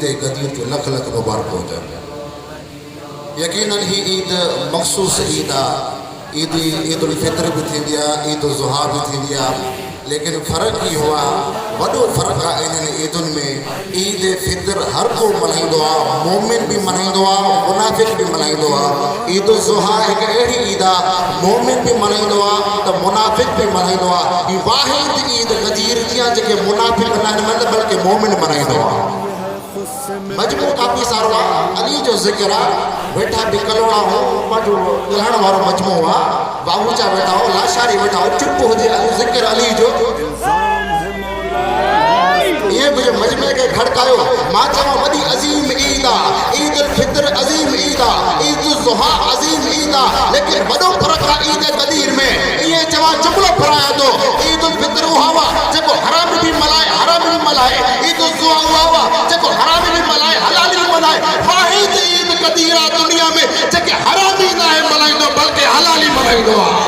ईद गदीर जो लख लख मुबारक हुजनि। यकीनन ही ईद मखसूस ईद आहे। ईद उल फितर भी थींदी आहे, ईद उल ज़ुहा भी थींदी आहे, लेकिन फ़र्क़ु ई हुआ वॾो फ़र्क़ु आहे इन्हनि ईदुनि में। ईद फितर हर को मल्हाईंदो आहे, मोमिन बि मल्हाईंदो आहे, मुनाफ़िक़ बि मल्हाईंदो आहे। ईद उल ज़ुहा हिकु अहिड़ी ईद आहे, मोमिन बि मल्हाईंदो आहे त मुनाफ़िक़ बि मल्हाईंदो आहे। ही वाहिद ईद गदीर जीअं जेके मुनाफ़िक़ न आहिनि बल्कि मोमिन मल्हाईंदो आहे। मजमू काफ़ी सारो आहे, अली जो ज़िक्र आहे, वेठा बि कलोड़ा हो, पंहिंजो ॻाल्हाइण वारो मजमू आहे, बाबूचा वेठा हो, लाशारी वेठा हो, चुप हुजे ज़िक्र अली जो। ये मुझे मजमे के खड़कायो, मां चवां वॾी अज़ीम ईद आहे, ईद उल फितर अज़ीम ईद आहे, ईद उल ज़ुहा अज़ीम ईद आहे, लेकिन वॾो फ़र्क़ु आहे ईद गदीर में। इएं चवां जुमिलो फरायां थो, ईद उल फितर उहा हुआ जेको हराम बि मल्हाए, हराम बि मल्हाए, ईद उल ज़ुहा उहा हुआ जेको हराम बि मल्हाए, हलाल बि मल्हाए। वाहिद ईद गदीर आहे दुनिया में जेके हरामी न आहे मल्हाईंदो बल्कि हलाली मल्हाईंदो आहे।